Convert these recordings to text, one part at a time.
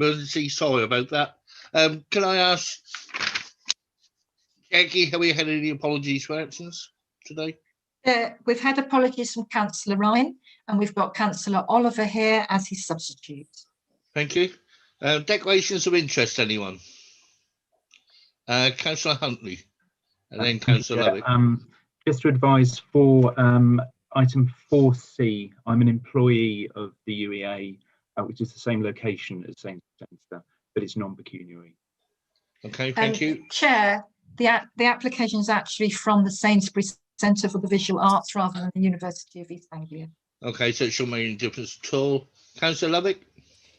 emergency. Sorry about that. Can I ask, Jackie, have we had any apologies for absence today? We've had apologies from Councillor Ryan, and we've got Councillor Oliver here as his substitute. Thank you. Declarations of interest, anyone? Councillor Huntley, and then Councillor Lovick. Just to advise for item 4C, I'm an employee of the UEA, which is the same location as Sainsbury Centre, but it's non-pecuniary. Okay, thank you. Chair, the application is actually from the Sainsbury Centre for the Visual Arts rather than the University of East Anglia. Okay, so it shouldn't make any difference at all. Councillor Lovick?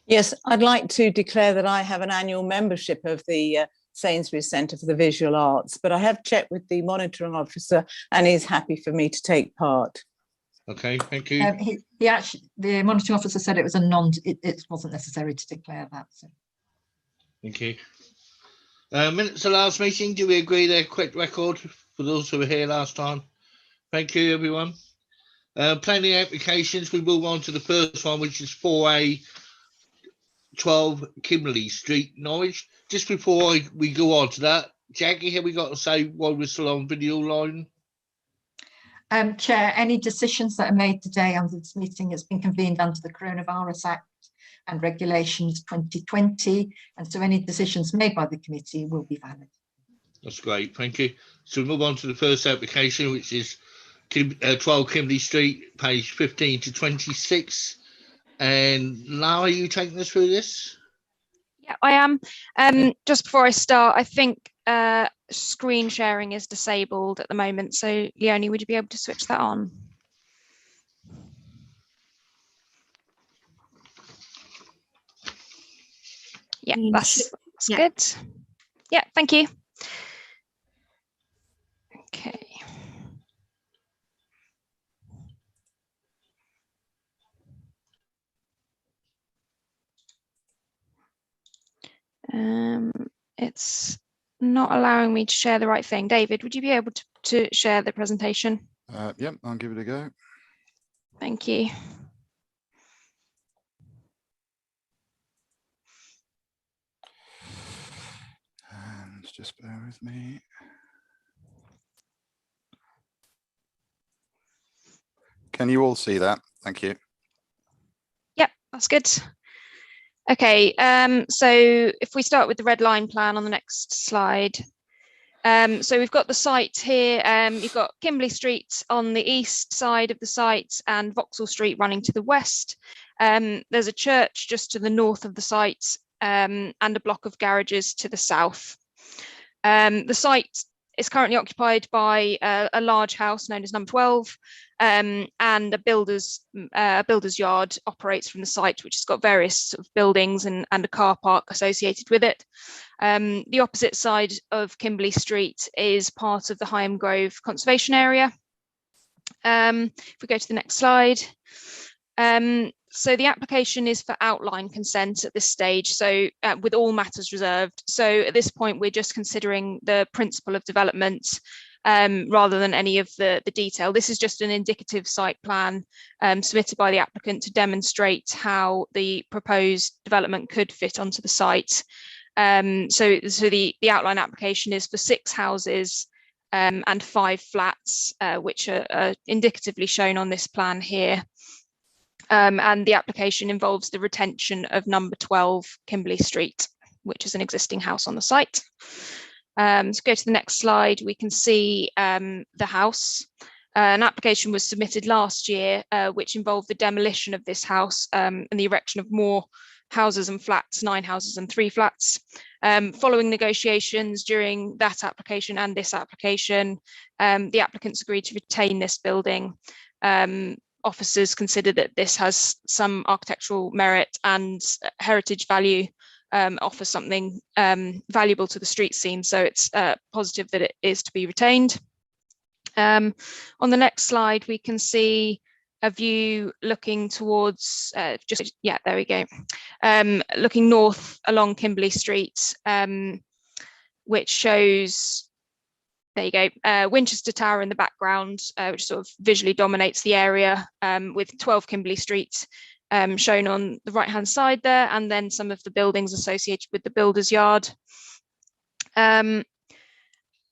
Yes, I'd like to declare that I have an annual membership of the Sainsbury Centre for the Visual Arts, but I have checked with the monitoring officer and he's happy for me to take part. Okay, thank you. The monitoring officer said it was it wasn't necessary to declare that. So. Thank you. Minutes of last meeting, do we agree they're correct record for those who were here last time? Thank you, everyone. Planning applications, we move on to the first one, which is 4A 12 Kimberley Street, Norwich. Just before we go on to that, Jackie, have we got to say while we're still on video line? Chair, any decisions that are made today under this meeting has been convened under the Coronavirus Act and Regulations 2020, and so any decisions made by the committee will be valid. That's great, thank you. So we move on to the first application, which is 12 Kimberley Street, page 15 to 26. And Lara, are you taking us through this? Yeah, I am. Just before I start, I think screen sharing is disabled at the moment. So Leonie, would you be able to switch that on? Yeah, that's good. Yeah, thank you. Okay. It's not allowing me to share the right thing. David, would you be able to share the presentation? Yep, I'll give it a go. Thank you. And just bear with me. Can you all see that? Thank you. Yep, that's good. Okay, so if we start with the red line plan on the next slide. So we've got the site here. You've got Kimberley Street on the east side of the site and Vauxhall Street running to the west. There's a church just to the north of the site and a block of garages to the south. The site is currently occupied by a large house known as number 12, and a builder's yard operates from the site, which has got various sort of buildings and a car park associated with it. The opposite side of Kimberley Street is part of the Higham Grove Conservation Area. If we go to the next slide. So the application is for outline consent at this stage, so with all matters reserved. So at this point, we're just considering the principle of development rather than any of the detail. This is just an indicative site plan submitted by the applicant to demonstrate how the proposed development could fit onto the site. So the outline application is for 6 houses and 5 flats, which are indicatively shown on this plan here. And the application involves the retention of number 12 Kimberley Street, which is an existing house on the site. So go to the next slide, we can see the house. An application was submitted last year, which involved the demolition of this house and the erection of more houses and flats, 9 houses and 3 flats. Following negotiations during that application and this application, the applicants agreed to retain this building. Officers consider that this has some architectural merit and heritage value, offers something valuable to the street scene, so it's positive that it is to be retained. On the next slide, we can see a view looking towards, there we go, looking north along Kimberley Street, which shows, there you go, Winchester Tower in the background, which sort of visually dominates the area, with 12 Kimberley Street shown on the right hand side there, and then some of the buildings associated with the builder's yard. Then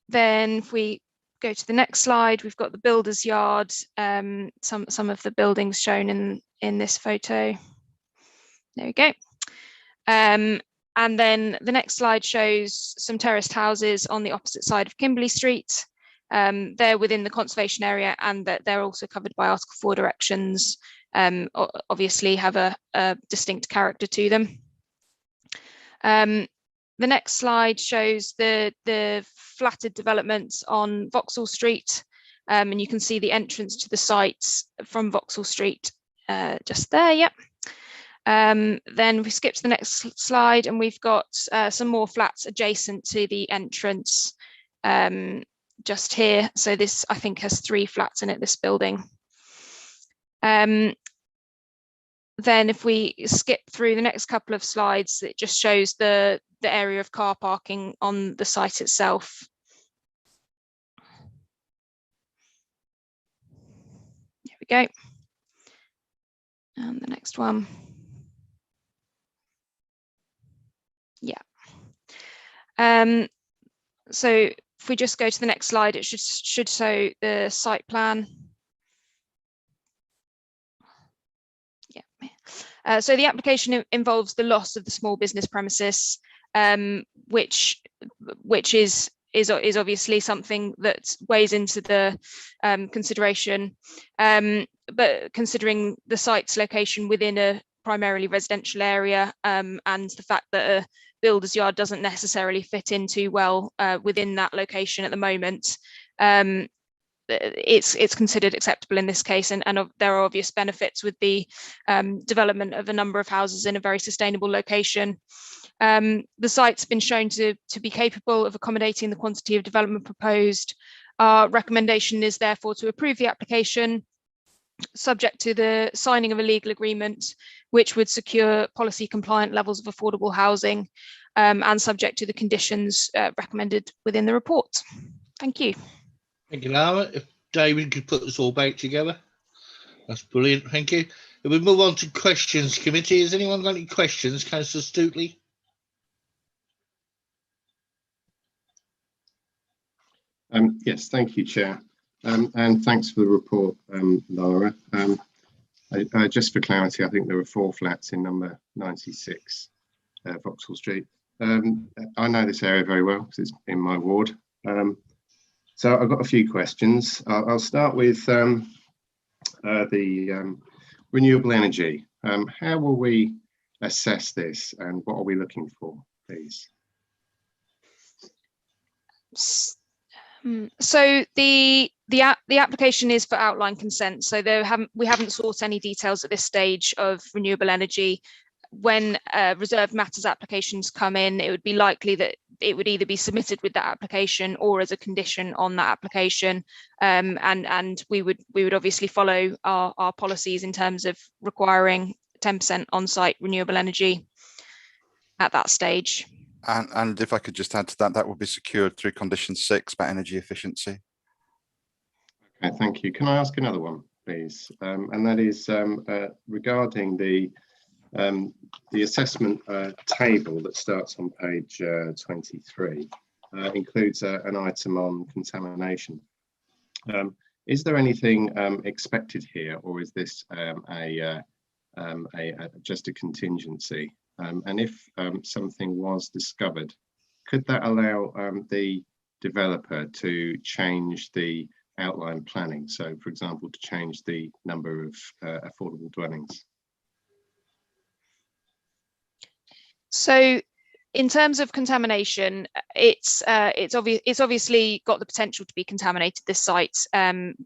if we go to the next slide, we've got the builder's yard, some of the buildings shown in this photo. There we go. And then the next slide shows some terraced houses on the opposite side of Kimberley Street. They're within the conservation area, and that they're also covered by Article 4 directions, obviously have a distinct character to them. The next slide shows the flatted developments on Vauxhall Street, and you can see the entrance to the sites from Vauxhall Street just there, yep. Then we skip to the next slide, and we've got some more flats adjacent to the entrance just here. So this, I think, has 3 flats in it, this building. Then if we skip through the next couple of slides, it just shows the area of car parking on the site itself. Here we go. And the next one. Yeah. So if we just go to the next slide, it should show the site plan. Yeah. So the application involves the loss of the small business premises, which is obviously something that weighs into the consideration. But considering the site's location within a primarily residential area, and the fact that a builder's yard doesn't necessarily fit in too well within that location at the moment, it's considered acceptable in this case, and there are obvious benefits with the development of a number of houses in a very sustainable location. The site's been shown to be capable of accommodating the quantity of development proposed. Our recommendation is therefore to approve the application, subject to the signing of a legal agreement which would secure policy compliant levels of affordable housing, and subject to the conditions recommended within the report. Thank you. Thank you, Lara. If David could put this all back together, that's brilliant. Thank you. If we move on to questions committee, has anyone got any questions? Councillor Stootley? Yes, thank you, Chair. And thanks for the report, Lara. Just for clarity, I think there were 4 flats in number 96, Vauxhall Street. I know this area very well because it's in my ward. So I've got a few questions. I'll start with the renewable energy. How will we assess this, and what are we looking for, please? So the application is for outline consent. So we haven't sought any details at this stage of renewable energy. When reserved matters applications come in, it would be likely that it would either be submitted with that application or as a condition on that application, and we would obviously follow our policies in terms of requiring 10% on-site renewable energy at that stage. And if I could just add to that, that will be secured through condition 6 about energy efficiency. Okay, thank you. Can I ask another one, please? And that is regarding the assessment table that starts on page 23, includes an item on contamination. Is there anything expected here, or is this just a contingency? And if something was discovered, could that allow the developer to change the outline planning? So, for example, to change the number of affordable dwellings? So in terms of contamination, it's obviously got the potential to be contaminated, this site,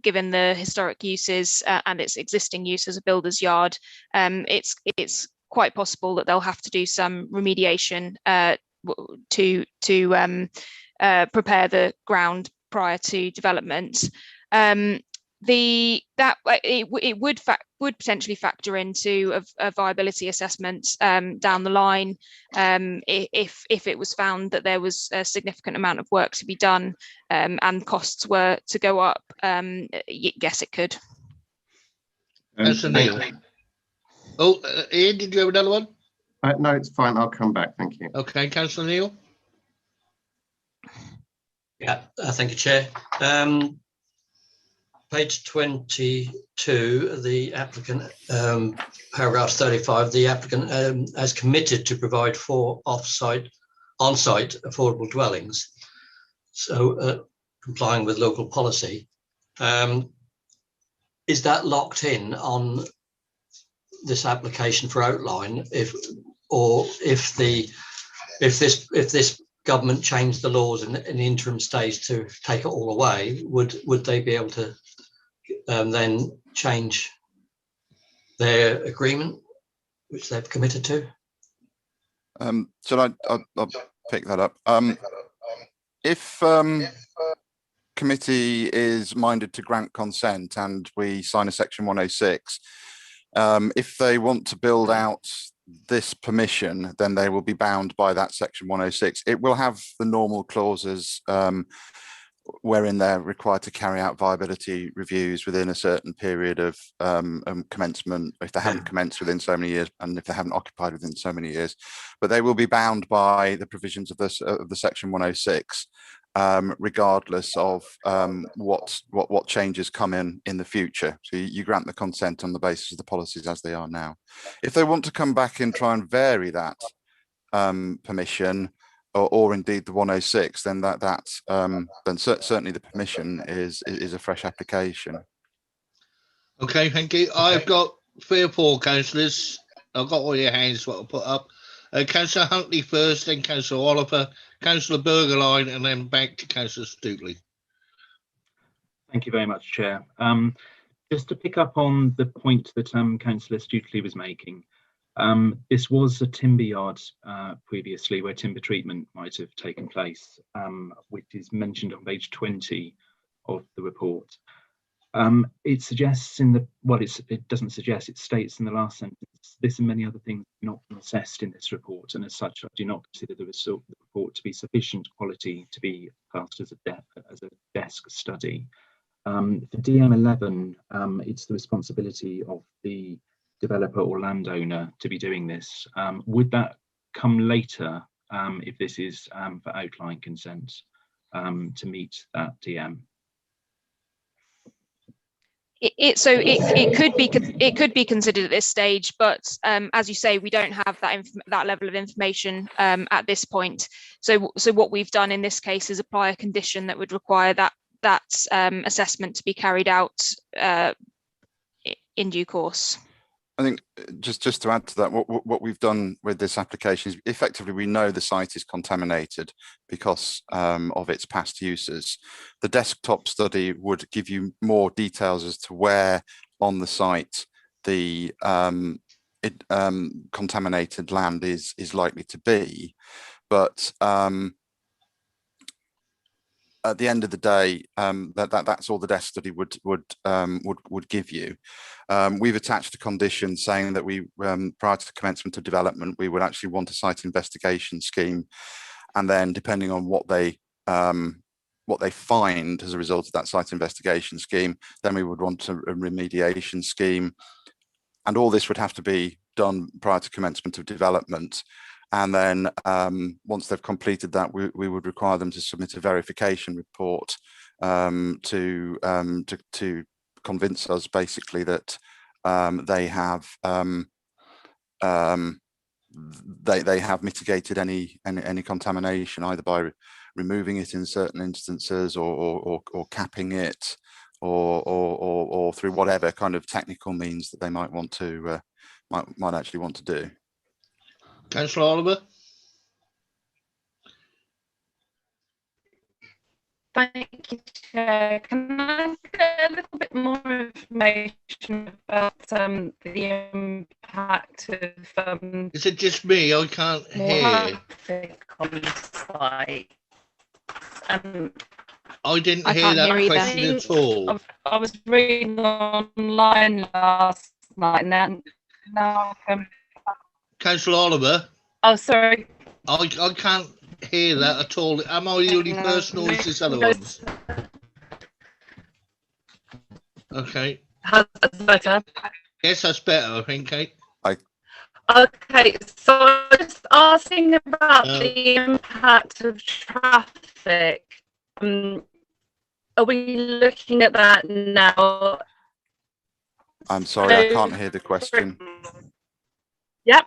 given the historic uses and its existing use as a builder's yard. It's quite possible that they'll have to do some remediation to prepare the ground prior to development. It would potentially factor into a viability assessment down the line, if it was found that there was a significant amount of work to be done, and costs were to go up. Yes, it could. That's a Neil. Oh, Ian, did you have another one? No, it's fine. I'll come back. Thank you. Okay, Councillor Neil. Yeah, thank you, Chair. Page 22, the applicant, paragraph 35, the applicant has committed to provide 4 on-site affordable dwellings. So complying with local policy. Is that locked in on this application for outline? If this government changed the laws in the interim stage to take it all away, would they be able to then change their agreement, which they've committed to? So I'll pick that up. If committee is minded to grant consent and we sign a section 106, if they want to build out this permission, then they will be bound by that section 106. It will have the normal clauses wherein they're required to carry out viability reviews within a certain period of commencement, if they haven't commenced within so many years, and if they haven't occupied within so many years. But they will be bound by the provisions of this of the section 106, regardless of what changes come in the future. So you grant the consent on the basis of the policies as they are now. If they want to come back and try and vary that permission, or indeed the 106, then then certainly the permission is a fresh application. Okay, thank you. I've got 3 or 4 councillors. I've got all your hands what I'll put up. Councillor Huntley first, then Councillor Oliver, Councillor Bergerline, and then back to Councillor Stootley. Thank you very much, Chair. Just to pick up on the point that Councillor Stootley was making, this was a timber yard previously where timber treatment might have taken place, which is mentioned on page 20 of the report. It suggests it doesn't suggest, it states in the last sentence, this and many other things have not been assessed in this report, and as such I do not consider the report to be sufficient quality to be classed as a desk study. For DM11, it's the responsibility of the developer or landowner to be doing this. Would that come later if this is for outline consent to meet that DM? It could be considered at this stage, but as you say, we don't have that level of information at this point. So what we've done in this case is apply a condition that would require that assessment to be carried out in due course. I think just to add to that, what we've done with this application is effectively we know the site is contaminated because of its past uses. The desktop study would give you more details as to where on the site the contaminated land is likely to be, but at the end of the day, that's all the desk study would give you. We've attached a condition saying that we, prior to the commencement of development, we would actually want a site investigation scheme, and then depending on what they find as a result of that site investigation scheme, then we would want a remediation scheme, and all this would have to be done prior to commencement of development. And then once they've completed that, we would require them to submit a verification report to convince us basically that they have mitigated any contamination, either by removing it in certain instances or capping it, or through whatever kind of technical means that they might want to might actually want to do. Councillor Oliver. Thank you, Chair. Can I get a little bit more information about the impact of Is it just me? I can't hear. traffic on the site? I didn't I hear can't that hear either. question at all. I was reading online last night, and now Councillor Oliver. oh, sorry. I can't hear that at all. Am I the only person, or is this other ones? Okay. How's that better? Yes, that's better, I think, Kate. I Okay, so I was asking about the impact of traffic. Are we looking at that now? I'm sorry, I can't hear the question. Yep.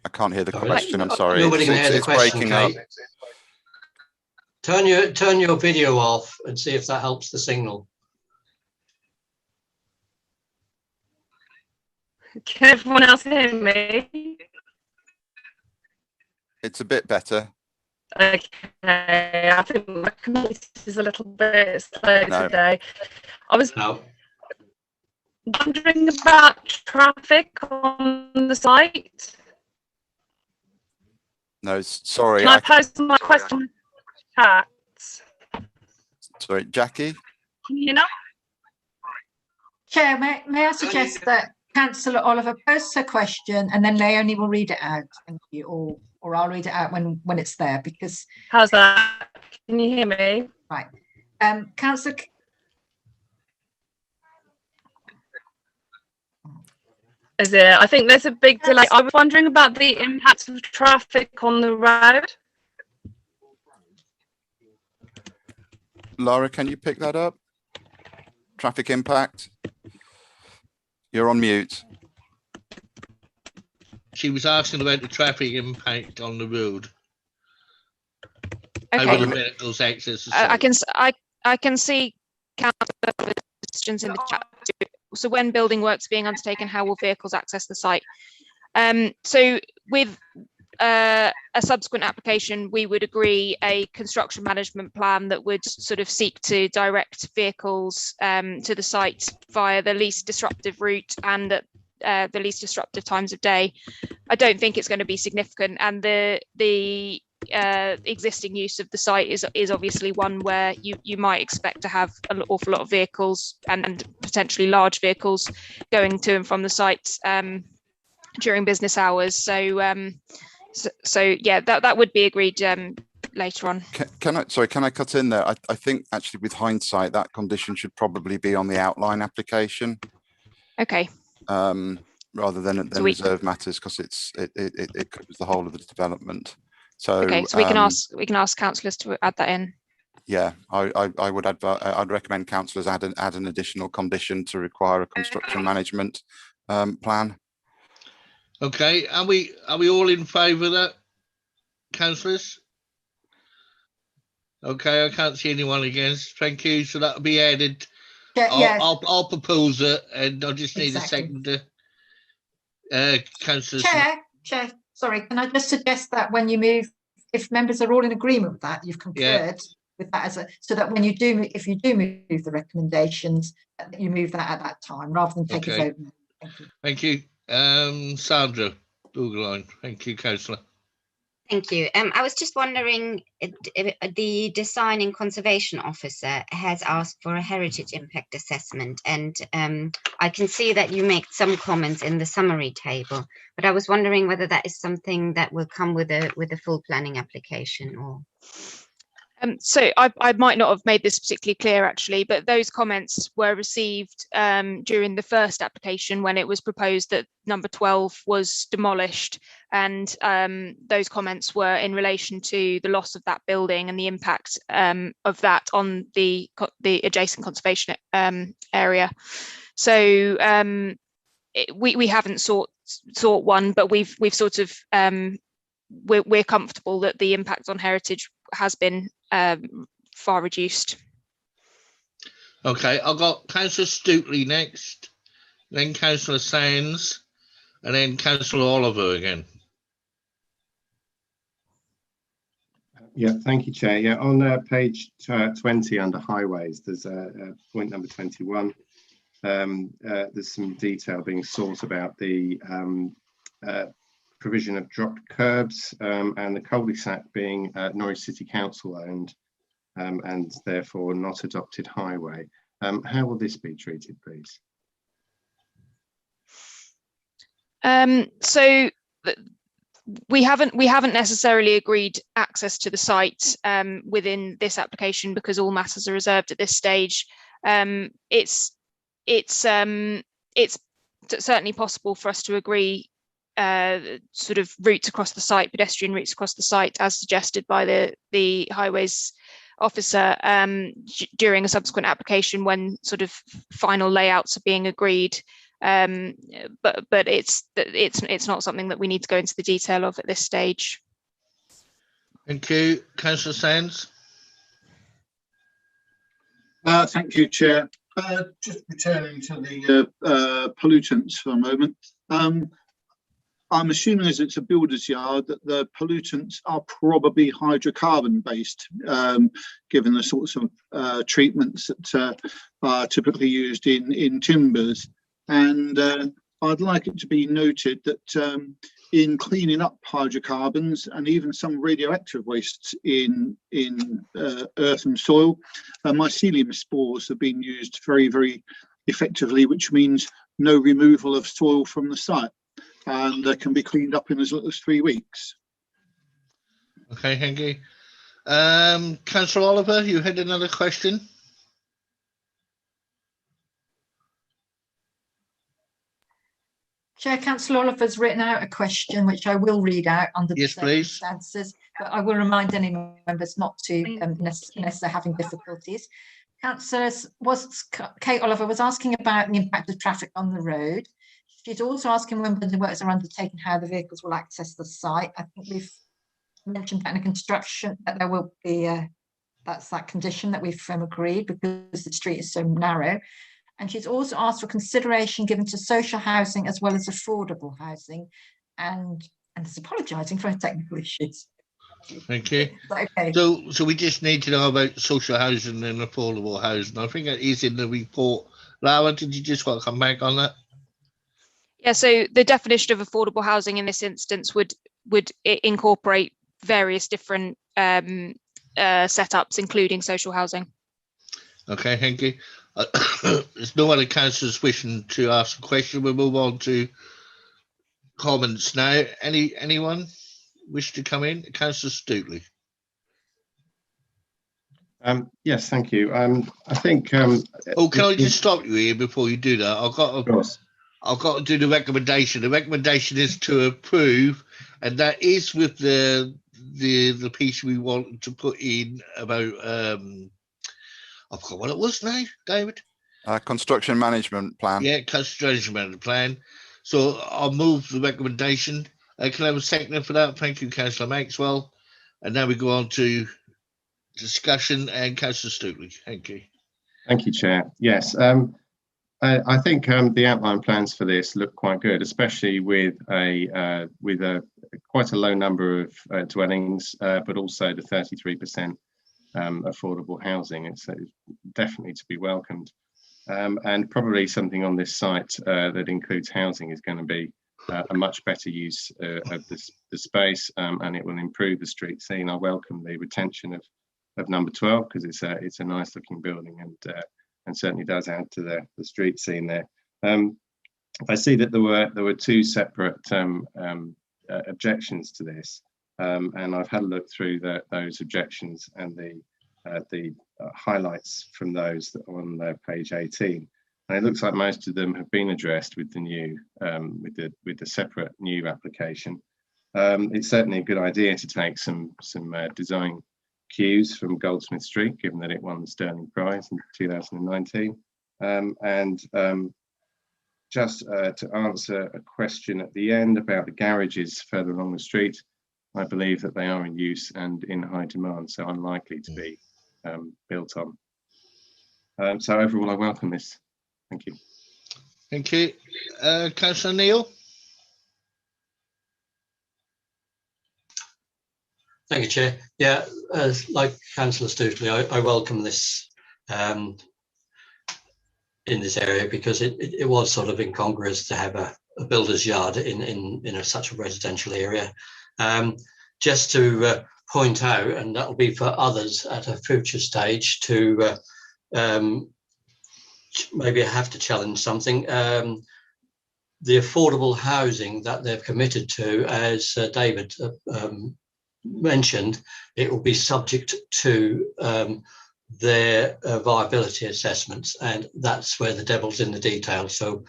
I can't hear the Sorry, question. I'm sorry. Nobody can hear the It's question, breaking up. Kate. Turn your video off and see if that helps the signal. Can everyone else hear me? It's a bit better. Okay, I think my computer is a little bit slow today. I was wondering about traffic on the site. No, sorry. Can I pose my question in the chat? Sorry, Jackie? Can you know? Chair, may I suggest that Councillor Oliver posts her question and then Leonie will read it out, thank you, or I'll read it out when it's there, because... How's that? Can you hear me? Right. Councillor... Is it? I think there's a big delay. I was wondering about the impact of traffic on the road. Laura, can you pick that up? Traffic impact? You're on mute. She was asking about the traffic impact on the road. Okay. How will the vehicles access the site? I can see questions in the chat. So when building works being undertaken, how will vehicles access the site? So with a subsequent application, we would agree a construction management plan that would sort of seek to direct vehicles to the site via the least disruptive route and at the least disruptive times of day. I don't think it's going to be significant, and the existing use of the site is obviously one where you might expect to have an awful lot of vehicles and potentially large vehicles going to and from the site during business hours. So yeah, that would be agreed later on. Can I cut in there? I think actually with hindsight, that condition should probably be on the outline application. Okay. Rather than reserve matters, because it covers the whole of the development. So okay, so we can ask councillors to add that in. Yeah, I would I'd recommend councillors add an additional condition to require a construction management plan. Okay, are we all in favour of that, councillors? Okay, I can't see anyone against. Thank you. So that'll be added. Yeah, I'll propose it, and I just need Exactly. a second. Councillors. Chair, sorry, can I just suggest that when you move, if members are all in agreement with that, you've concurred with that so that when you do, if you do move the recommendations, you move that at that time rather than take a vote. Thank you. Sandra Bugline. Thank you, councillor. Thank you. I was just wondering, the design and conservation officer has asked for a heritage impact assessment, and I can see that you make some comments in the summary table, but I was wondering whether that is something that will come with a full planning application or. So I might not have made this particularly clear actually, but those comments were received during the first application when it was proposed that number 12 was demolished, and those comments were in relation to the loss of that building and the impact of that on the adjacent conservation area. So we haven't sought one, but we've sort of we're comfortable that the impact on heritage has been far reduced. Okay, I've got Councillor Stootley next, then Councillor Sands, and then Councillor Oliver again. Yeah, thank you, Chair. Yeah, on page 20 under highways, there's point number 21. There's some detail being sought about the provision of dropped curbs and the cul-de-sac being Norwich City Council owned and therefore not adopted highway. How will this be treated, please? So we haven't necessarily agreed access to the site within this application because all matters are reserved at this stage. It's certainly possible for us to agree sort of routes across the site, pedestrian routes across the site, as suggested by the highways officer during a subsequent application when sort of final layouts are being agreed. But it's not something that we need to go into the detail of at this stage. Thank you. Councillor Sands. Thank you, Chair. Just returning to the pollutants for a moment. I'm assuming as it's a builder's yard that the pollutants are probably hydrocarbon based, given the sorts of treatments that are typically used in timbers. And I'd like it to be noted that in cleaning up hydrocarbons and even some radioactive wastes in earth and soil, mycelium spores have been used very, very effectively, which means no removal of soil from the site, and can be cleaned up in as little as 3 weeks. Okay, thank you. Councillor Oliver, you had another question? Chair, Councillor Oliver's written out a question which I will read out under the circumstances, but I will remind any members not to unless they're having difficulties. Councillor Kate Oliver was asking about the impact of traffic on the road. She's also asking when the works are undertaken, how the vehicles will access the site. I think we've mentioned that in a construction that there will be that's that condition that we've agreed because the street is so narrow. And she's also asked for consideration given to social housing as well as affordable housing, and is apologising for her technical issues. Thank you. Okay. So we just need to know about social housing and affordable housing. I think that is in the report. Lara, did you just want to come back on that? Yeah, so the definition of affordable housing in this instance would incorporate various different setups, including social housing. Okay, thank you. There's no other councillors wishing to ask a question. We'll move on to comments now. Anyone wish to come in? Councillor Stutley. Yes, thank you. I think. Can I just stop you here before you do that? I've got to do the recommendation. The recommendation is to approve, and that is with the piece we want to put in about I forgot what it was now, David. Construction management plan. Yeah, construction management plan. So I'll move the recommendation. Can I have a second for that? Thank you, Councillor Maxwell. And now we go on to discussion, and Councillor Stutley. Thank you. Thank you, Chair. Yes, I think the outline plans for this look quite good, especially with quite a low number of dwellings, but also the 33% affordable housing. It's definitely to be welcomed, and probably something on this site that includes housing is going to be a much better use of the space, and it will improve the street scene. I welcome the retention of number 12 because it's a nice looking building and certainly does add to the street scene there. I see that there were two separate objections to this. And I've had a look through those objections and the highlights from those that are on page 18. And it looks like most of them have been addressed with the new, with the separate new application. It's certainly a good idea to take some design cues from Goldsmith Street, given that it won the Sterling Prize in 2019. Just to answer a question at the end about the garages further along the street, I believe that they are in use and in high demand, so unlikely to be built on. So overall, I welcome this. Thank you. Thank you. Councillor Neil. Thank you, Chair. Yeah, like Councillor Stutley, I welcome this in this area because it was sort of incongruous to have a builder's yard in such a residential area. Just to point out, and that will be for others at a future stage to maybe have to challenge something. The affordable housing that they've committed to, as David mentioned, it will be subject to their viability assessments, and that's where the devil's in the detail. So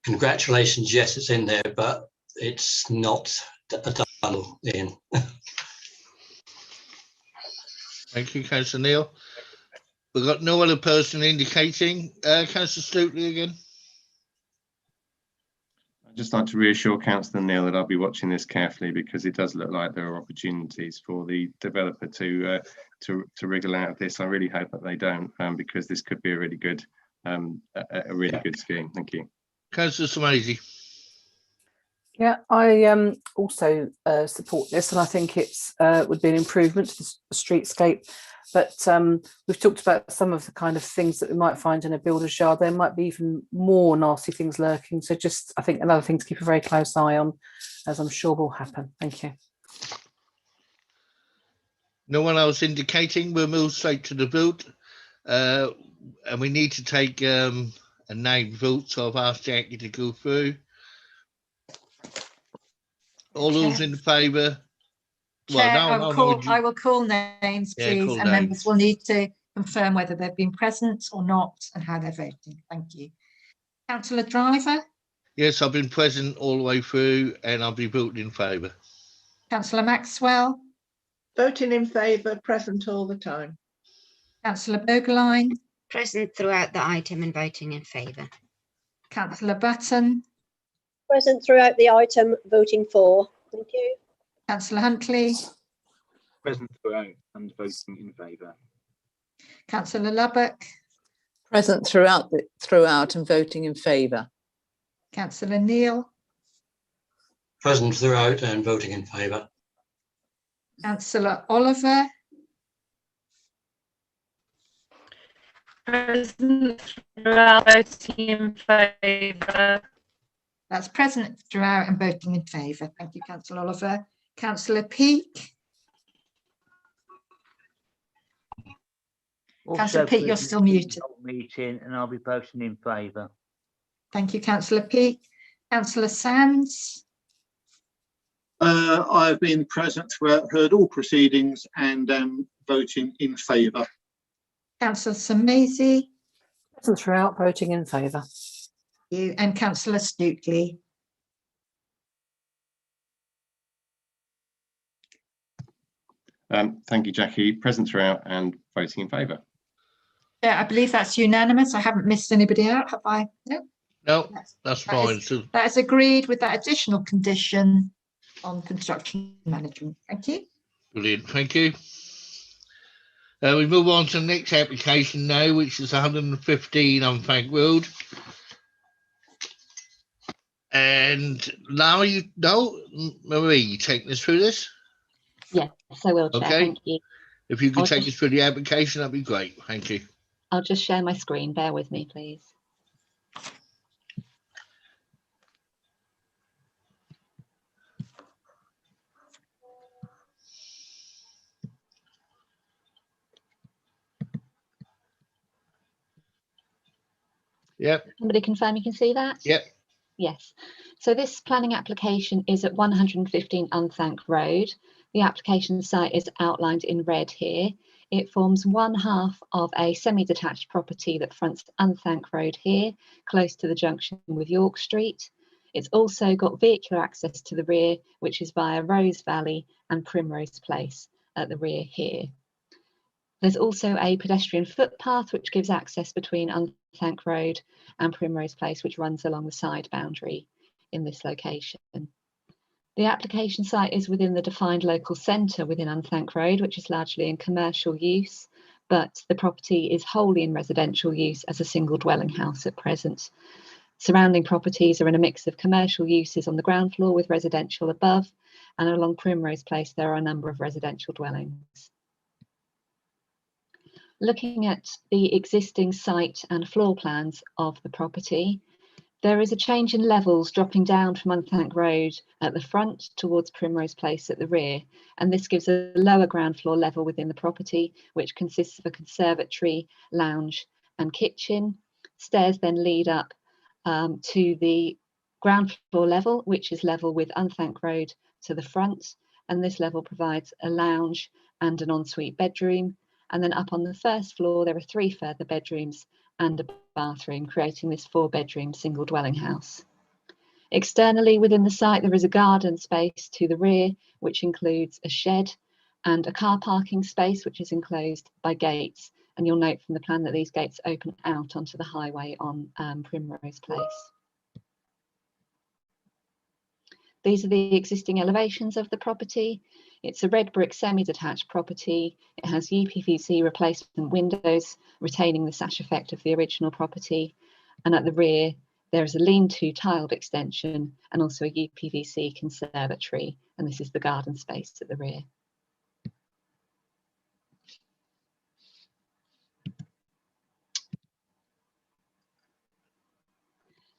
congratulations, yes, it's in there, but it's not done, Ian. Thank you, Councillor Neil. We've got no other person indicating. Councillor Stokely again. I'd just like to reassure Councillor Neil that I'll be watching this carefully, because it does look like there are opportunities for the developer to wriggle out of this. I really hope that they don't, because this could be a really good good scheme. Thank you. Councillor Swayze. Yeah, I also support this, and I think it's would be an improvement to the streetscape. But we've talked about some of the kind of things that we might find in a builder's yard. There might be even more nasty things lurking. So just, I think, another thing to keep a very close eye on, as I'm sure will happen. Thank you. No one else indicating. We'll move straight to the vote. And we need to take a name vote. So I've asked Jackie to go through. All those in favour? Chair, I will call names, please, call and members names. will need to confirm whether they've been present or not and how they're voting. Thank you. Councillor Driver? Yes, I've been present all the way through, and I'll be voting in favour. Councillor Maxwell? Voting in favour, present all the time. Councillor Bergelein? Present throughout the item and voting in favour. Councillor Button? Present throughout the item, voting for. Thank you. Councillor Huntley? Present throughout and voting in favour. Councillor Lubbock? Present throughout and voting in favour. Councillor Neil? Present throughout and voting in favour. Councillor Oliver? Present throughout, voting in favour. That's present throughout and voting in favour. Thank you, Councillor Oliver. Councillor Peake? Councillor Peake, you're still muted. Meeting, and I'll be voting in favour. Thank you, Councillor Peake. Councillor Sands? I've been present throughout, heard all proceedings, and voting in favour. Councillor Samaisi? Present throughout, voting in favour. You and Councillor Stokely. Thank you, Jackie. Present throughout and voting in favour. Yeah, I believe that's unanimous. I haven't missed anybody out, have I? No. No, that's fine. That is agreed with that additional condition on construction management. Thank you. Brilliant. Thank you. We move on to the next application now, which is 115 Unfank Road. And now Marie, you taking us through this? Yes, I will, Chair. Okay. Thank you. If you could take us through the application, that'd be great. Thank you. I'll just share my screen. Bear with me, please. Yep. Somebody confirm you can see that? Yep. Yes. So this planning application is at 115 Unthank Road. The application site is outlined in red here. It forms one half of a semi-detached property that fronts Unthank Road here, close to the junction with York Street. It's also got vehicular access to the rear, which is via Rose Valley and Primrose Place at the rear here. There's also a pedestrian footpath which gives access between Unthank Road and Primrose Place, which runs along the side boundary in this location. The application site is within the defined local centre within Unthank Road, which is largely in commercial use, but the property is wholly in residential use as a single dwelling house at present. Surrounding properties are in a mix of commercial uses on the ground floor with residential above, and along Primrose Place there are a number of residential dwellings. Looking at the existing site and floor plans of the property, there is a change in levels dropping down from Unthank Road at the front towards Primrose Place at the rear, and this gives a lower ground floor level within the property, which consists of a conservatory, lounge and kitchen. Stairs then lead up to the ground floor level, which is level with Unthank Road to the front, and this level provides a lounge and an ensuite bedroom. And then up on the first floor, there are 3 further bedrooms and a bathroom, creating this 4-bedroom single dwelling house. Externally within the site, there is a garden space to the rear, which includes a shed and a car parking space, which is enclosed by gates. And you'll note from the plan that these gates open out onto the highway on Primrose Place. These are the existing elevations of the property. It's a red brick semi-detached property. It has UPVC replacement windows, retaining the sash effect of the original property. And at the rear, there is a lean-to tiled extension and also a UPVC conservatory. And this is the garden space at the rear.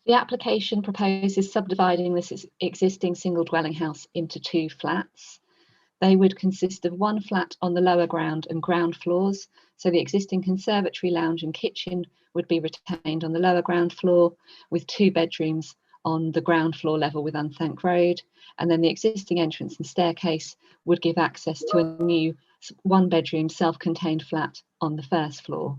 The application proposes subdividing this existing single dwelling house into 2 flats. They would consist of 1 flat on the lower ground and ground floors. So the existing conservatory, lounge and kitchen would be retained on the lower ground floor, with 2 bedrooms on the ground floor level with Unthank Road. And then the existing entrance and staircase would give access to a new 1-bedroom self-contained flat on the 1st floor.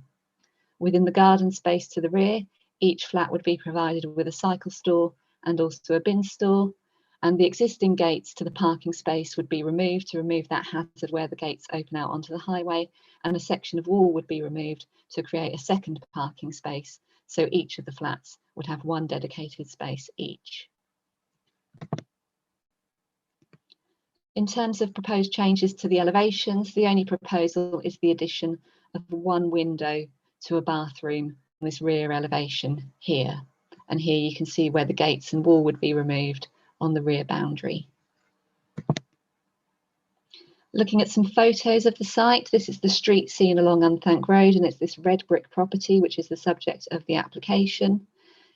Within the garden space to the rear, each flat would be provided with a cycle store and also a bin store, and the existing gates to the parking space would be removed to remove that hazard where the gates open out onto the highway, and a section of wall would be removed to create a second parking space, so each of the flats would have 1 dedicated space each. In terms of proposed changes to the elevations, the only proposal is the addition of 1 window to a bathroom on this rear elevation here. And here you can see where the gates and wall would be removed on the rear boundary. Looking at some photos of the site, this is the street seen along Unthank Road, and it's this red brick property which is the subject of the application.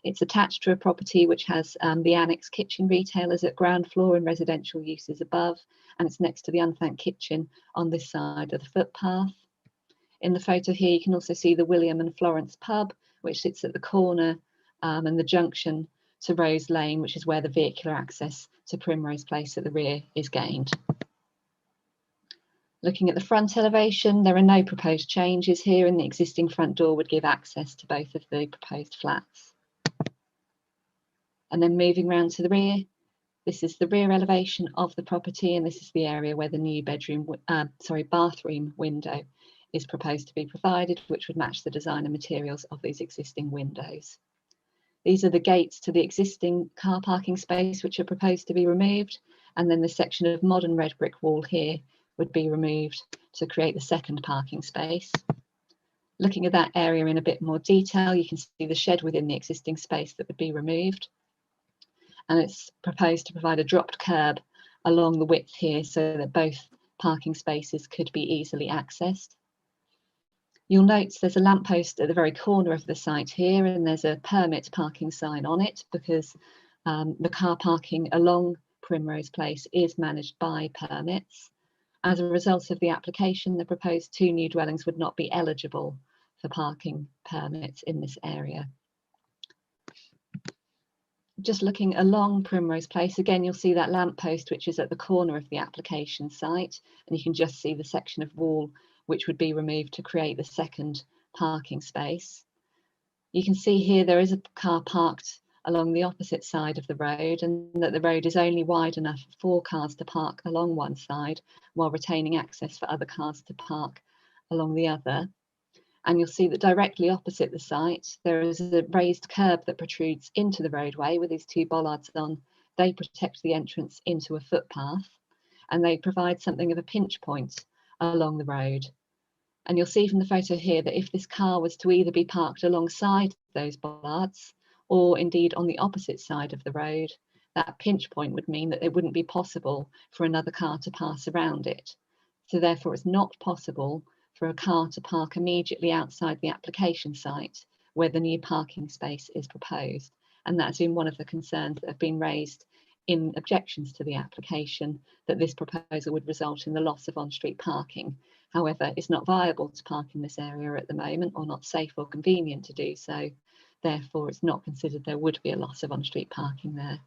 It's attached to a property which has the annex kitchen retailers at ground floor and residential uses above, and it's next to the Unthank kitchen on this side of the footpath. In the photo here, you can also see the William and Florence pub, which sits at the corner and the junction to Rose Lane, which is where the vehicular access to Primrose Place at the rear is gained. Looking at the front elevation, there are no proposed changes here, and the existing front door would give access to both of the proposed flats. And then moving round to the rear, this is the rear elevation of the property, and this is the area where the new bathroom window is proposed to be provided, which would match the design and materials of these existing windows. These are the gates to the existing car parking space, which are proposed to be removed, and then the section of modern red brick wall here would be removed to create the second parking space. Looking at that area in a bit more detail, you can see the shed within the existing space that would be removed, and it's proposed to provide a dropped curb along the width here so that both parking spaces could be easily accessed. You'll note there's a lamppost at the very corner of the site here, and there's a permit parking sign on it because the car parking along Primrose Place is managed by permits. As a result of the application, the proposed 2 new dwellings would not be eligible for parking permits in this area. Just looking along Primrose Place, again, you'll see that lamppost which is at the corner of the application site, and you can just see the section of wall which would be removed to create the second parking space. You can see here there is a car parked along the opposite side of the road, and that the road is only wide enough for cars to park along one side while retaining access for other cars to park along the other. And you'll see that directly opposite the site there is a raised curb that protrudes into the roadway with these 2 bollards on. They protect the entrance into a footpath, and they provide something of a pinch point along the road. And you'll see from the photo here that if this car was to either be parked alongside those bollards or indeed on the opposite side of the road, that pinch point would mean that it wouldn't be possible for another car to pass around it. So therefore it's not possible for a car to park immediately outside the application site where the new parking space is proposed. And that's been one of the concerns that have been raised in objections to the application, that this proposal would result in the loss of on-street parking. However, it's not viable to park in this area at the moment, or not safe or convenient to do so. Therefore, it's not considered there would be a loss of on-street parking there.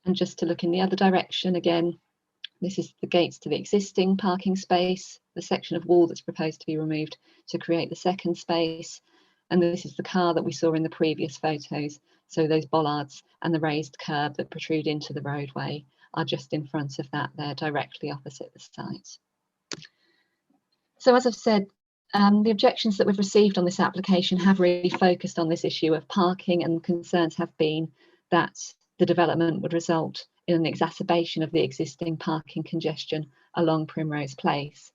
And just to look in the other direction again, this is the gates to the existing parking space, the section of wall that's proposed to be removed to create the second space. And this is the car that we saw in the previous photos So those bollards and the raised curb that protrude into the roadway are just in front of that. They're directly opposite the site. So as I've said, the objections that we've received on this application have really focused on this issue of parking, and concerns have been that the development would result in an exacerbation of the existing parking congestion along Primrose Place.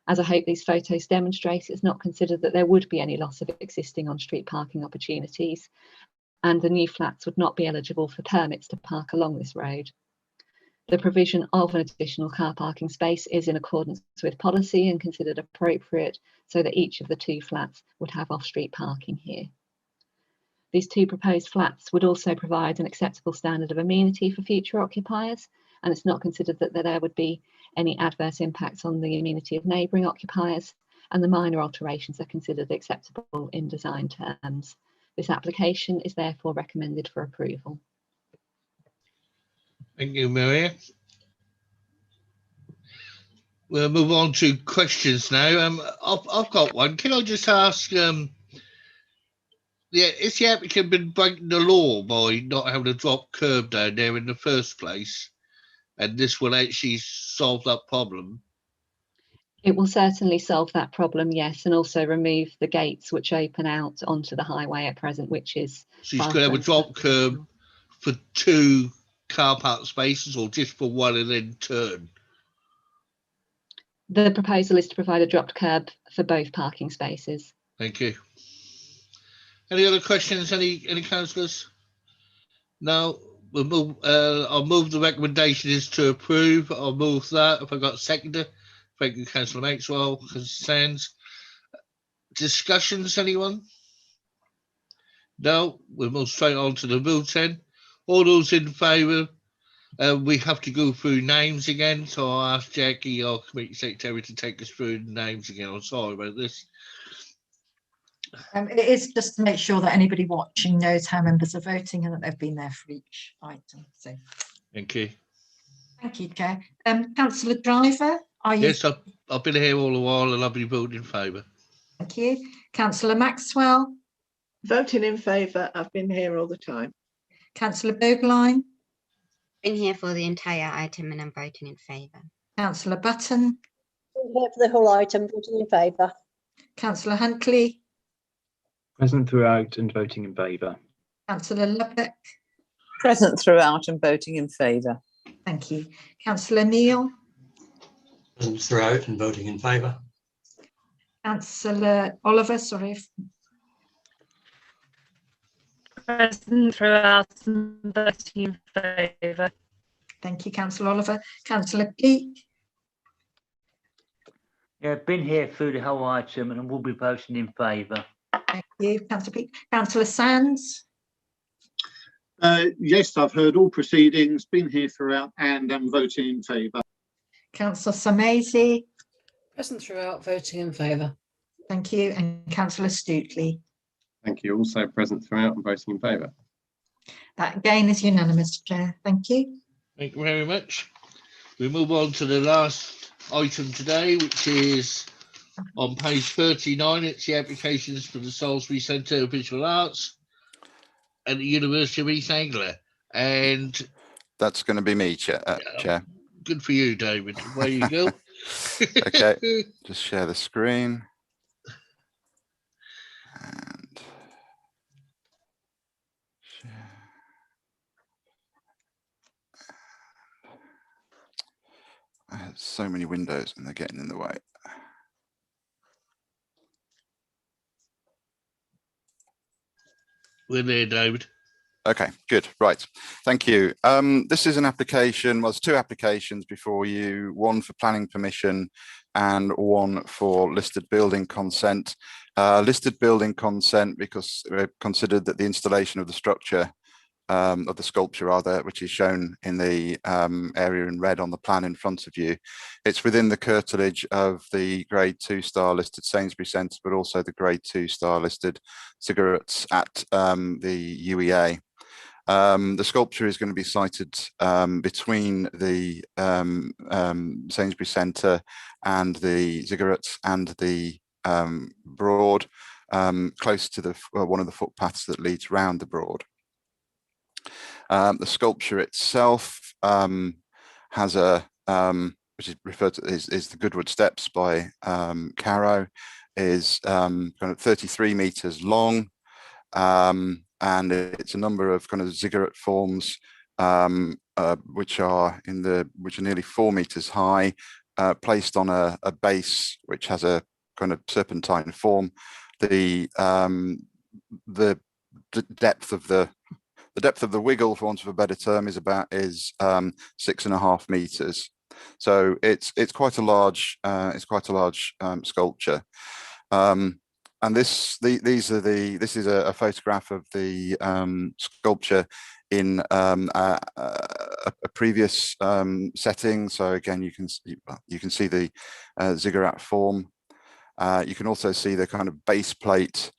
As I hope these photos demonstrate, it's not considered that there would be any loss of existing on-street parking opportunities, and the new flats would not be eligible for permits to park along this road. The provision of an additional car parking space is in accordance with policy and considered appropriate, so that each of the 2 flats would have off-street parking here. These 2 proposed flats would also provide an acceptable standard of amenity for future occupiers, and it's not considered that there would be any adverse impacts on the amenity of neighbouring occupiers, and the minor alterations are considered acceptable in design terms. This application is therefore recommended for approval. Thank you, Maria. We'll move on to questions now. I've got one. Can I just ask, is the applicant been breaking the law by not having a drop curb down there in the first place? And this will actually solve that problem? It will certainly solve that problem, yes, and also remove the gates which open out onto the highway at present, which is... So she's going to have a drop curb for 2 car park spaces, or just for 1 and then turn? The proposal is to provide a dropped curb for both parking spaces. Thank you. Any other questions? Any councillors? No. We'll move. I'll move the recommendation is to approve. I'll move that. If I got a seconder, thank you, Councillor Maxwell. Concerns? Discussions? Anyone? No. We'll move straight on to the vote then. All those in favour? We have to go through names again, so I'll ask Jackie, our committee secretary, to take us through the names again. I'm sorry about this. It is just to make sure that anybody watching knows how members are voting and that they've been there for each item. So, thank you. Thank you, Chair. Councillor Driver, are you? Yes, I've been here all the while and I'll be voting in favour. Thank you. Councillor Maxwell. Voting in favour. I've been here all the time. Councillor Boegelein. Been here for the entire item and I'm voting in favour. Councillor Button. Been here for the whole item, voting in favour. Councillor Huntley. Present throughout and voting in favour. Councillor Lubbock. Present throughout and voting in favour. Thank you. Councillor Neal. Present throughout and voting in favour. Councillor Oliver, sorry. Present throughout and voting in favour. Thank you, Councillor Oliver. Councillor Peake. Yeah, been here through the whole item and will be voting in favour. Thank you, Councillor Peake. Councillor Sands. Yes, I've heard all proceedings, been here throughout, and am voting in favour. Councillor Samaisi. Present throughout, voting in favour. Thank you. And Councillor Stuteley. Thank you. Also present throughout and voting in favour. That again is unanimous, Chair. Thank you. Thank you very much. We move on to the last item today, which is on page 39. It's the applications for the Salisbury Centre of Visual Arts at the University of East Anglia. And that's going to be me, Chair. Good for you, David. There you go. Okay, just share the screen. And share. I have so many windows and they're getting in the way. We're there, David. Okay, good. Right. Thank you. This is an application, well, there's 2 applications before you, one for planning permission and one for listed building consent. Listed building consent because we considered that the installation of the structure, of the sculpture rather, which is shown in the area in red on the plan in front of you. It's within the curtilage of the grade 2 star listed Sainsbury Centre, but also the grade 2 star listed cigarettes at the UEA. The sculpture is going to be sited between the Sainsbury Centre and the cigarettes and the Broad, close to the one of the footpaths that leads round the Broad. The sculpture itself has a, which is referred to is the Goodwood Steps by Caro, is kind of 33 meters long, and it's a number of kind of ziggurat forms which are nearly 4 meters high, placed on a base which has a kind of serpentine form. The depth of the wiggle, for want of a better term, is 6.5 meters. So it's quite a large sculpture. And this is a photograph of the sculpture in a previous setting. So again, you can see the ziggurat form. You can also see the kind of base plate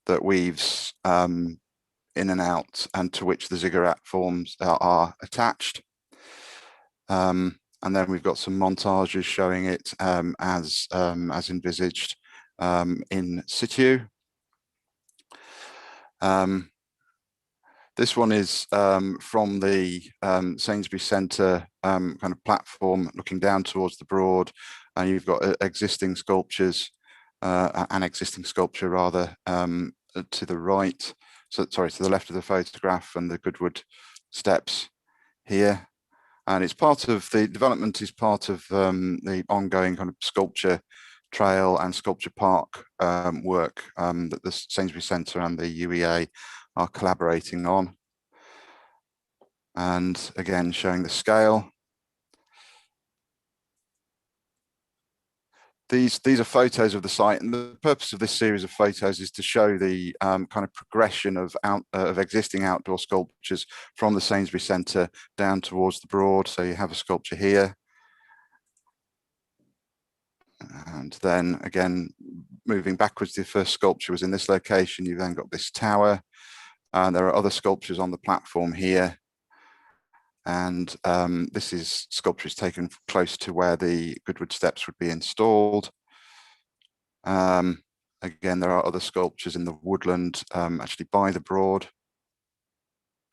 that weaves in and out, and to which the ziggurat forms are attached. And then we've got some montages showing it as envisaged in situ. This one is from the Sainsbury Centre kind of platform looking down towards the Broad, and you've got existing sculptures, an existing sculpture rather, to the right, so sorry, to the left of the photograph, and the Goodwood Steps here. And it's part of the development, is part of the ongoing kind of sculpture trail and sculpture park work that the Sainsbury Centre and the UEA are collaborating on. And again, showing the scale. These are photos of the site, and the purpose of this series of photos is to show the kind of progression of existing outdoor sculptures from the Sainsbury Centre down towards the Broad. So you have a sculpture here, and then again moving backwards, the first sculpture was in this location. You've then got this tower, and there are other sculptures on the platform here. And this is sculpture is taken close to where the Goodwood Steps would be installed. Again, there are other sculptures in the woodland actually by the Broad.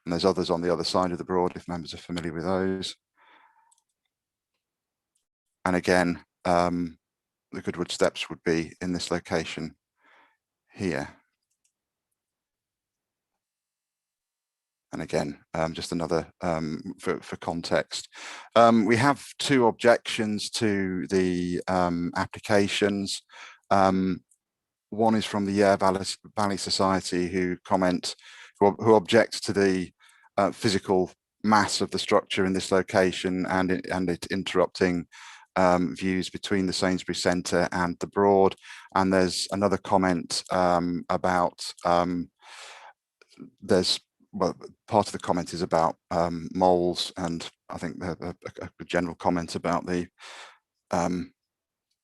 And there's others on the other side of the Broad, if members are familiar with those. And again, the Goodwood Steps would be in this location here. And again, just another for context. We have two objections to the applications. One is from the Yare Valley Society, who object to the physical mass of the structure in this location and it interrupting views between the Sainsbury Centre and the Broad. And there's another comment about well, part of the comment is about moles, and I think a general comment about the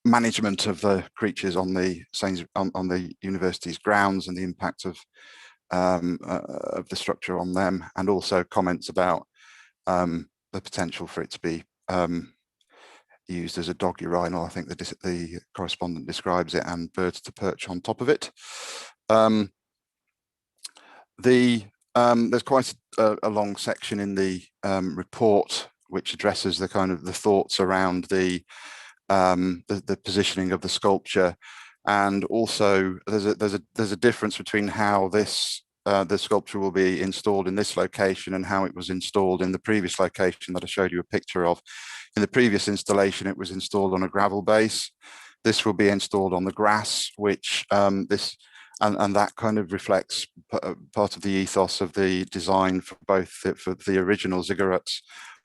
management of the creatures on the university's grounds and the impact of the structure on them, and also comments about the potential for it to be used as a dog urinal. I think the correspondent describes it, and birds to perch on top of it. There's quite a long section in the report which addresses the kind of the thoughts around the positioning of the sculpture, and also there's a difference between how the sculpture will be installed in this location and how it was installed in the previous location that I showed you a picture of. In the previous installation, it was installed on a gravel base. This will be installed on the grass, which and that kind of reflects part of the ethos of the design for both for the original ziggurats,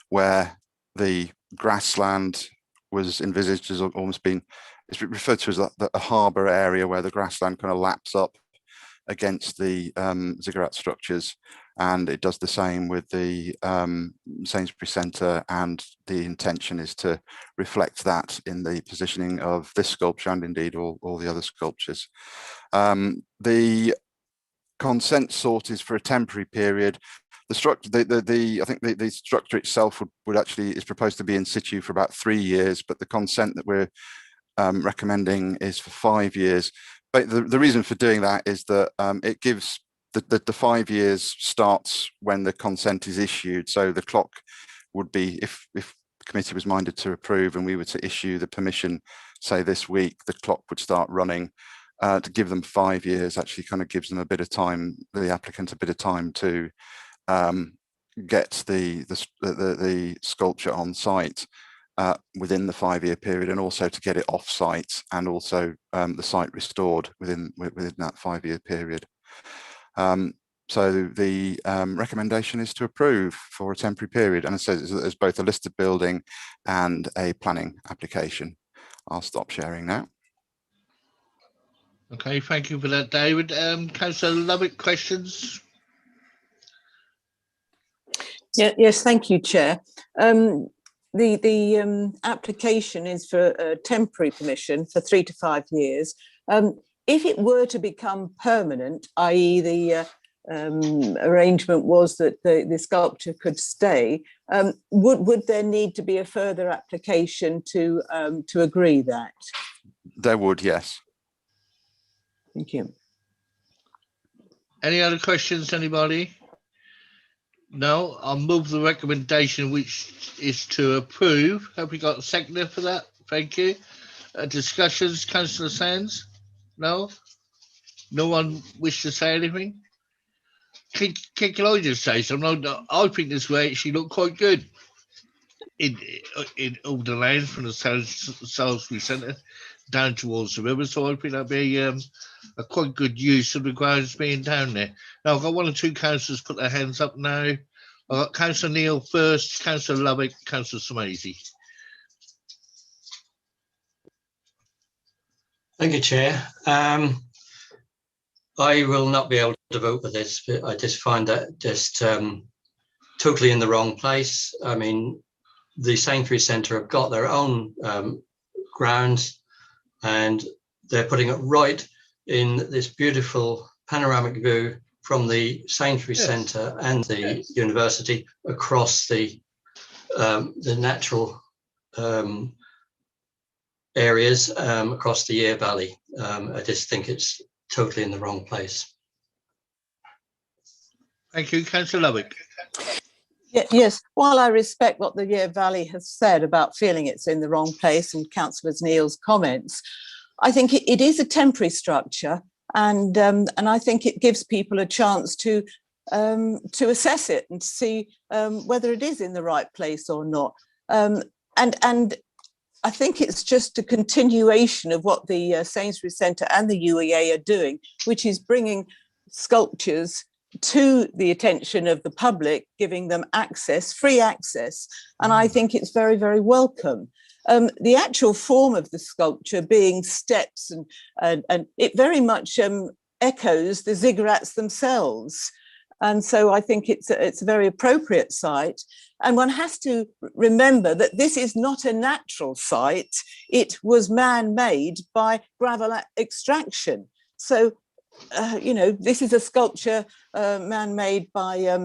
where the grassland was envisaged as almost it's referred to as a harbour area where the grassland kind of laps up against the ziggurat structures, and it does the same with the Sainsbury Centre, and the intention is to reflect that in the positioning of this sculpture and indeed all the other sculptures. The consent sought is for a temporary period. The structure, I think the structure itself would actually is proposed to be in situ for about 3 years, but the consent that we're recommending is for 5 years. But the reason for doing that is that it gives the 5 years starts when the consent is issued. So the clock would be, if the committee was minded to approve and we were to issue the permission, say this week, the clock would start running. To give them 5 years actually kind of gives them a bit of time, the applicant a bit of time to get the sculpture on site within the 5 year period, and also to get it off site, and also the site restored within that 5 year period. So the recommendation is to approve for a temporary period, and it says there's both a listed building and a planning application. I'll stop sharing now. Okay, thank you for that, David. Councillor Lovett, questions? Yes, thank you, Chair. The application is for a temporary permission for 3 to 5 years. If it were to become permanent, i.e. the arrangement was that the sculpture could stay, would there need to be a further application to agree that? There would, yes. Thank you. Any other questions, anybody? No, I'll move the recommendation, which is to approve. Have we got a seconder for that? Thank you. Discussions, Councillor Sands? No? No one wish to say anything? Can I just say something? I think this way actually looked quite good in all the lands from the Salisbury Centre down towards the river, so I think that'd be a quite good use of the grounds being down there. Now, I've got 1 or 2 councillors put their hands up now. I've got Councillor Neil first, Councillor Lubbock, Councillor Samaisi. Thank you, Chair. I will not be able to vote for this, but I just find that just totally in the wrong place. I mean, the Sainsbury Centre have got their own grounds, and they're putting it right in this beautiful panoramic view from the Sainsbury Centre and the university across the natural areas across the Yare Valley. I just think it's totally in the wrong place. Thank you, Councillor Lubbock. Yes, while I respect what the Yare Valley has said about feeling it's in the wrong place, and Councillor Neil's comments, I think it is a temporary structure, and I think it gives people a chance to assess it and see whether it is in the right place or not. And I think it's just a continuation of what the Sainsbury Centre and the UEA are doing, which is bringing sculptures to the attention of the public, giving them access, free access. And I think it's very, very welcome. The actual form of the sculpture being steps, and it very much echoes the ziggurats themselves. And so I think it's a very appropriate site. And one has to remember that this is not a natural site. It was man-made by gravel extraction. So, this is a sculpture man-made by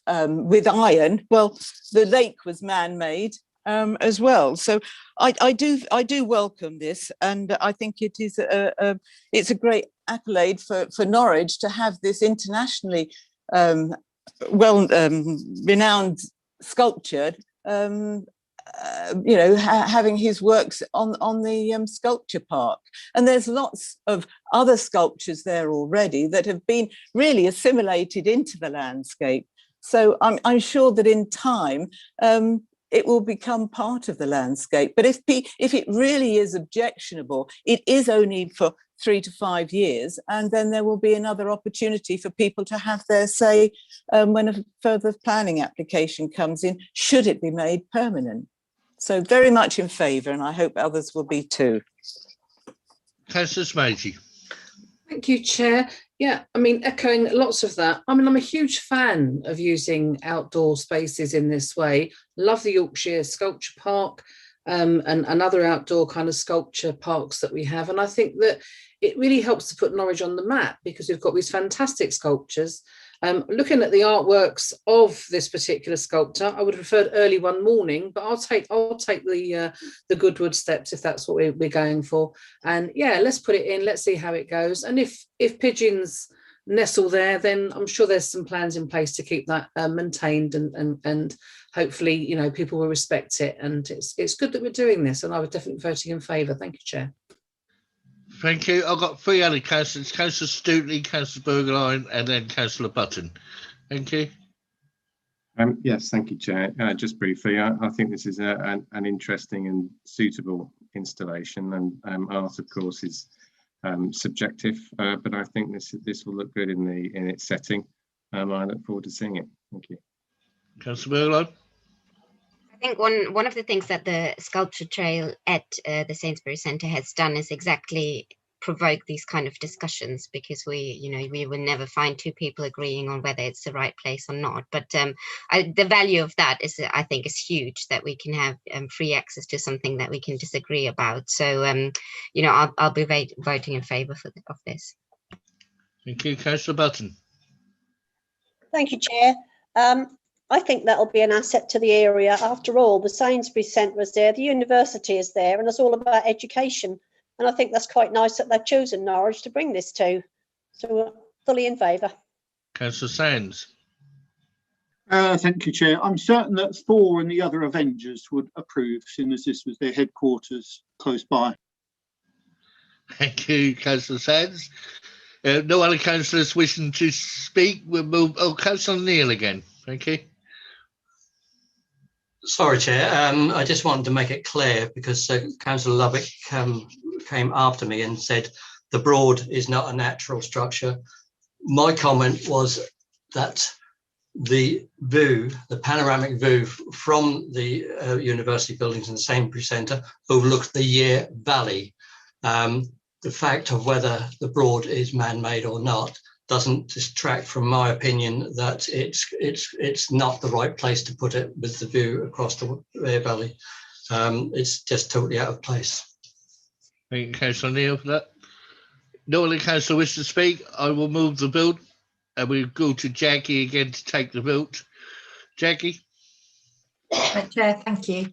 with iron. Well, the lake was man-made as well. So I do welcome this, and I think it is it's a great accolade for Norwich to have this internationally renowned sculpture, having his works on the sculpture park. And there's lots of other sculptures there already that have been really assimilated into the landscape. So I'm sure that in time it will become part of the landscape. But if it really is objectionable, it is only for 3 to 5 years, and then there will be another opportunity for people to have their say when a further planning application comes in, should it be made permanent. So very much in favour, and I hope others will be too. Councillor Smagy. Thank you, Chair. Yeah, I mean, echoing lots of that. I mean, I'm a huge fan of using outdoor spaces in this way. Love the Yorkshire Sculpture Park and other outdoor kind of sculpture parks that we have. And I think that it really helps to put Norwich on the map, because we've got these fantastic sculptures. Looking at the artworks of this particular sculptor, I would have preferred early one morning, but I'll take the Goodwood steps if that's what we're going for. And yeah, let's put it in. Let's see how it goes. And if pigeons nestle there, then I'm sure there's some plans in place to keep that maintained, and hopefully, you know, people will respect it. And it's good that we're doing this, and I was definitely voting in favour. Thank you, Chair. Thank you. I've got three other councillors: Councillor Stootley, Councillor Bergline, and then Councillor Button. Thank you. Yes, thank you, Chair. Just briefly, I think this is an interesting and suitable installation, and art, of course, is subjective, but I think this will look good in its setting. I look forward to seeing it. Thank you. Councillor Bergline. I think one of the things that the sculpture trail at the Sainsbury Centre has done is exactly provoke these kind of discussions, because we will never find two people agreeing on whether it's the right place or not. But the value of that is, I think, is huge, that we can have free access to something that we can disagree about. So I'll be voting in favour of this. Thank you. Councillor Button. Thank you, Chair. I think that'll be an asset to the area. After all, the Sainsbury Centre is there, the university is there, and it's all about education. And I think that's quite nice that they've chosen Norwich to bring this to. So we're fully in favour. Councillor Sands. Thank you, Chair. I'm certain that Thor and the other Avengers would approve, seeing as this was their headquarters close by. Thank you, Councillor Sands. No other councillors wishing to speak. We'll move. Oh, Councillor Neil again. Thank you. Sorry, Chair. I just wanted to make it clear, because Councillor Lubbock came after me and said the Broad is not a natural structure. My comment was that the view, the panoramic view from the university buildings in the Sainsbury Centre overlooks the Yare Valley. The fact of whether the Broad is man-made or not doesn't distract from my opinion that it's not the right place to put it with the view across the Yare Valley. It's just totally out of place. Thank you, Councillor Neil, for that. No other councillor wishes to speak. I will move the bill, and we'll go to Jackie again to take the vote. Jackie. Chair, thank you.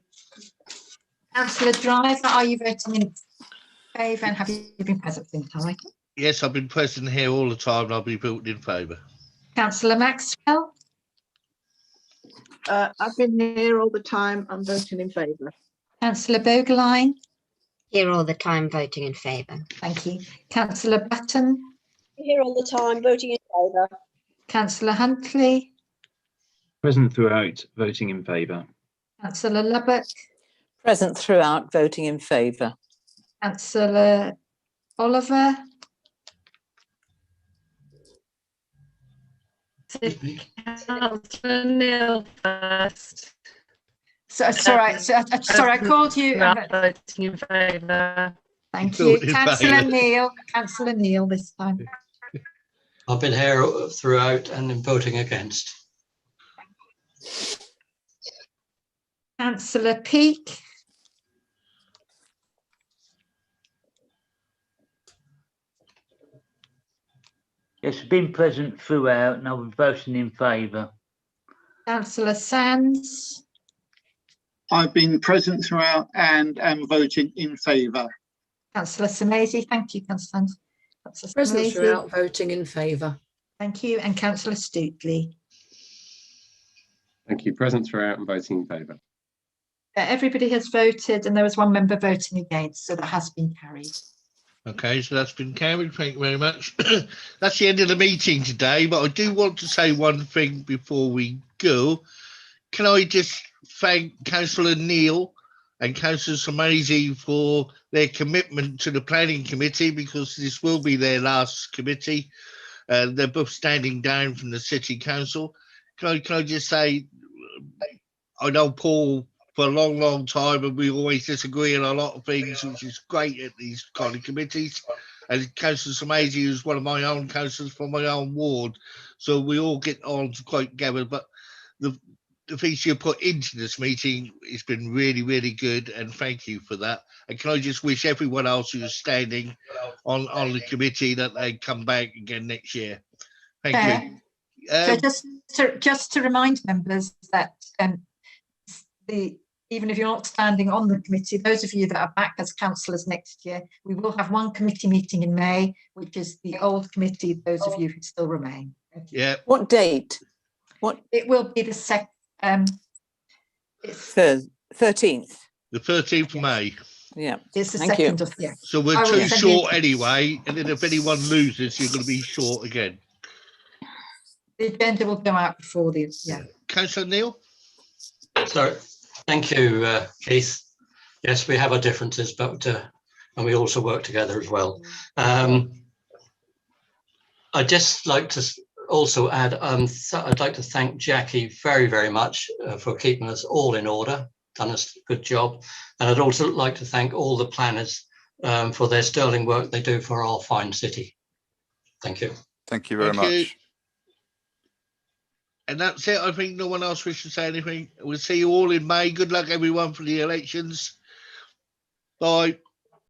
Councillor Driver, are you voting in favour, and have you been present for the time? Yes, I've been present here all the time, and I'll be voting in favour. Councillor Maxwell. I've been here all the time. I'm voting in favour. Councillor Bogerline. Here all the time, voting in favour. Thank you. Councillor Button. Here all the time, voting in favour. Councillor Huntley. Present throughout, voting in favour. Councillor Lubbock. Present throughout, voting in favour. Councillor Oliver. Councillor Neil first. So sorry, I called you. Voting in favour. Thank you, Councillor Neil. Councillor Neil this time. I've been here throughout and in voting against. Councillor Peake. Yes, been present throughout, and I'll be voting in favour. Councillor Sands. I've been present throughout and am voting in favour. Councillor Samaisi, thank you, Councillor Sands. Present throughout, voting in favour. Thank you, and Councillor Stootley. Thank you. Present throughout and voting in favour. Everybody has voted, and there was one member voting against, so that has been carried. Okay, so that's been carried. Thank you very much. That's the end of the meeting today, but I do want to say one thing before we go. Can I just thank Councillor Neil and Councillor Samaisi for their commitment to the planning committee, because this will be their last committee. They're both standing down from the City Council. Can I just say, I know Paul for a long, long time, and we always disagree on a lot of things, which is great at these kind of committees. And Councillor Samaisi is one of my own councillors from my own ward, so we all get on quite together. But the things you put into this meeting has been really, really good, and thank you for that. And can I just wish everyone else who's standing on the committee that they come back again next year. Thank you. So just to remind members that the even if you're not standing on the committee, those of you that are back as councillors next year, we will have one committee meeting in May, which is the old committee, those of you who still remain. Yeah. What date? What? It will be the it's 13th. The 13th of May. Yeah. It's the Thank second you. of, yeah. So we're I will too send you- short anyway, and then if anyone loses, you're going to be short again. The agenda will go out before the, yeah. Councillor Neil? So, thank you, Keith. Yes, we have our differences, but and we also work together as well. I'd just like to also add, I'd like to thank Jackie very, very much for keeping us all in order, done a good job. And I'd also like to thank all the planners for their sterling work they do for our fine city. Thank you. Thank you very much. And that's it. I think no one else wishes to say anything. We'll see you all in May. Good luck, everyone, for the elections. Bye.